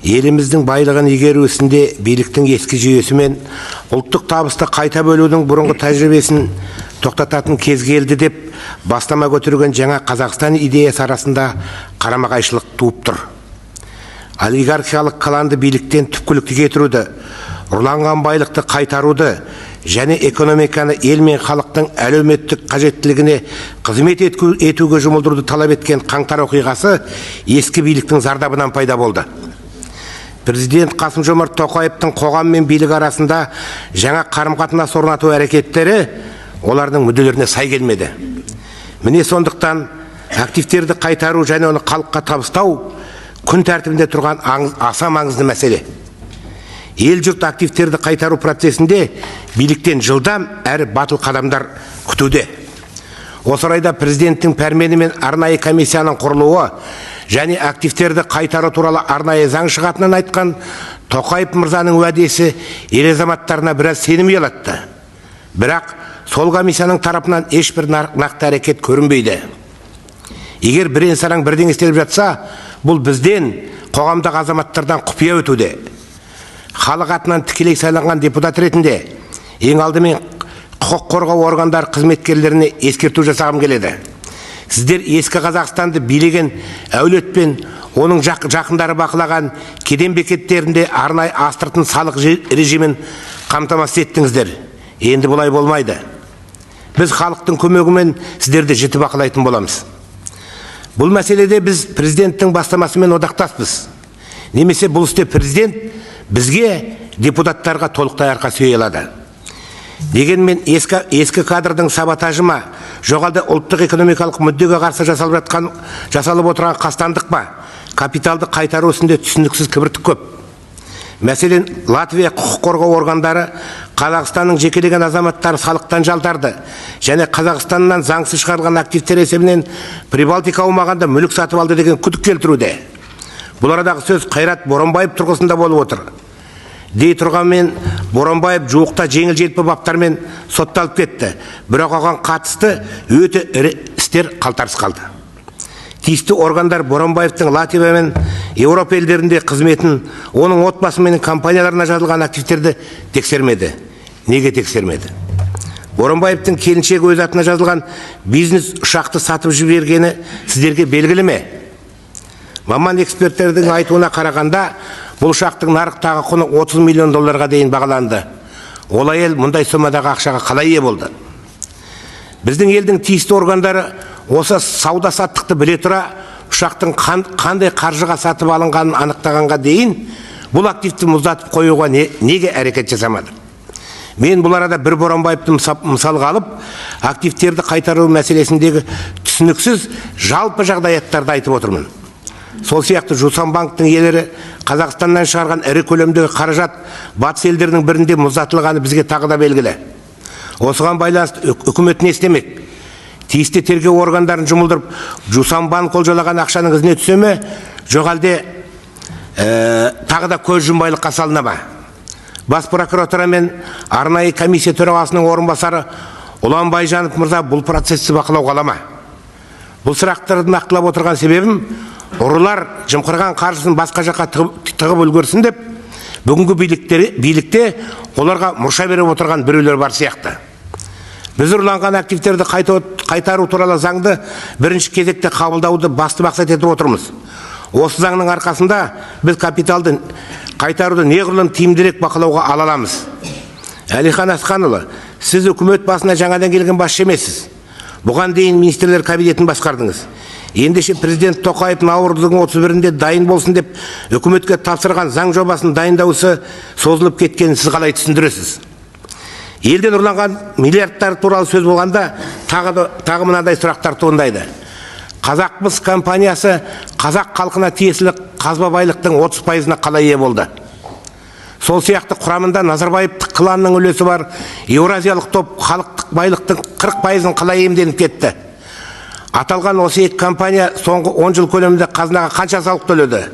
Еліміздің байлығын игеру ісінде биліктің ескі жүйесі мен ұлттық табысты қайта бөлудің бұрынғы тәжірибесін тоқтататын кез келді деп бастама көтерген жаңа Қазақстан идеясы арасында қарама-қайшылық туып тұр. Олигархиялық кланды биліктен түпкілікті кетіруді, ұрланған байлықты қайтаруды және экономиканы ел мен халықтың әлеуметтік қажеттілігіне қызмет етуге жұмылдыруды талап еткен қаңтар оқиғасы ескі биліктің зардабынан пайда болды. Президент Қасым-Жомарт Тоқаевтың қоғам мен билік арасында жаңа қарым-қатынас орнату әрекеттері олардың мүдделеріне сай келмеді. Міне сондықтан активтерді қайтару және оны халыққа табыстау күн тәртібінде тұрған аса маңызды мәселе. Ел жұрт активтерді қайтару процесінде биліктен жылдам әрі батыл қадамдар күтуде. Осы орайда президенттің пәрменімен арнайы комиссияның құрылуы және активтерді қайтару туралы арнайы заң шығатынын айтқан Тоқаев мырзаның уәдесі ел азаматтарына біраз сенім ұялатты. Бірақ сол комиссияның тарапынан ешбір нақты әрекет көрінбейді. Егер бірен-саран бірдеңе істеліп жатса, бұл бізден, қоғамдағы азаматтардан құпия өтуде. Халық атынан тікелей сайланған депутат ретінде ең алдымен құқық қорғау органдар қызметкерлеріне ескерту жасағым келеді. Сіздер ескі Қазақстанды билеген әулетпен оның жақындары бақылаған кеден бекеттерінде арнайы астыртын салық режимін қамтамасыз еттіңіздер. Енді бұлай болмайды. Біз халықтың көмегімен сіздерді жіті бақылайтын боламыз. Бұл мәселеде біз президенттің бастамасымен одақтаспыз. Немесе бұл істе президент бізге, депутаттарға толықтай арқа сүйей алады. Дегенмен ескі кадрдың саботажы ма, жоғалды ұлттық экономикалық мүддеге қарсы жасалып отырған қастандық па, капиталды қайтару ісінде түсініксіз кібіртік көп. Мәселен, Латвия құқық қорғау органдары Қазақстанның жекелеген азаматтары салықтан жалтарды және Қазақстаннан заңсыз шығарылған активтер есебінен Прибалтика аумағында мүлік сатып алды деген күдік келтіруде. Бұл арадағы сөз Қайрат Боранбаев тұрғысында болып отыр. Дей тұрғанмен Боранбаев жуықта жеңіл-желпі баптармен сотталып кетті. Бірақ оған қатысты өте ірі істер қалтарыс қалды. Тиісті органдар Боранбаевтың Латвия мен Еуропа елдерінде қызметін, оның отбасы мен компанияларына жазылған активтерді тексермеді. Неге тексермеді? Боранбаевтың келіншегі өз атына жазылған бизнес ұшақты сатып жібергені сіздерге белгілі ме? Маман эксперттердің айтуына қарағанда, бұл ұшақтың нарықтағы құны 30 миллион долларға дейін бағаланды. Ол әйел мұндай сомадағы ақшаға қалай ие болды? Біздің елдің тиісті органдары осы сауда саттықты біле тұра, ұшақтың қандай қаржыға сатып алынғанын анықтағанға дейін бұл активті мұздатып қоюға неге әрекет жасамады? Мен бұл арада бір Боранбаевты мысалға алып, активтерді қайтару мәселесіндегі түсініксіз жалпы жағдаяттарды айтып отырмын. Сол сияқты Жусан банктың иелері Қазақстаннан шығарған ірі көлемдегі қаражат батыс елдерінің бірінде мұздатылғаны бізге тағы да белгілі. Осыған байланысты үкімет не істемек? Тиісті тергеу органдарын жұмылдырып, Жусан банк олжалаған ақшаның ізіне түсе ме, жоқ әлде тағы да көз жұмбайлыққа салына ма? Бас прокуратура мен арнайы комиссия төрағасының орынбасары Ұлан Байжанов мырза бұл процесті бақылауға ала ма? Бұл сұрақтарды нақтылап отырған себебім, ұрылар жымқырған қаржысын басқа жаққа тығып үлгерсін деп, бүгінгі билікте оларға мұрша беріп отырған біреулер бар сияқты. Біз ұрланған активтерді қайтару туралы заңды бірінші кезекте қабылдауды басты мақсат етіп отырмыз. Осы заңның арқасында біз капиталды қайтаруды неғұрлым тиімдірек бақылауға ала аламыз. Әлихан Асқанұлы, сіз үкімет басына жаңадан келген басшы емессіз. Бұған дейін министрлер кабинетін басқардыңыз. Ендеше президент Тоқаев наурыздың 31-інде дайын болсын деп үкіметке тапсырған заң жобасын дайындаусы созылып кеткенін сіз қалай түсіндіресіз? Елден ұрланған миллиардтар туралы сөз болғанда тағы мынандай сұрақтар туындайды. Қазақмыс компаниясы қазақ халқына тиесілі қазба байлықтың 30%-ына қалай ие болды? Сол сияқты құрамында Назарбаевтық кланның үлесі бар Еуразиялық топ халықтық байлықтың 40%-ын қалай иемденіп кетті? Аталған осы екі компания соңғы 10 жыл көлемінде қазынаға қанша салық төледі?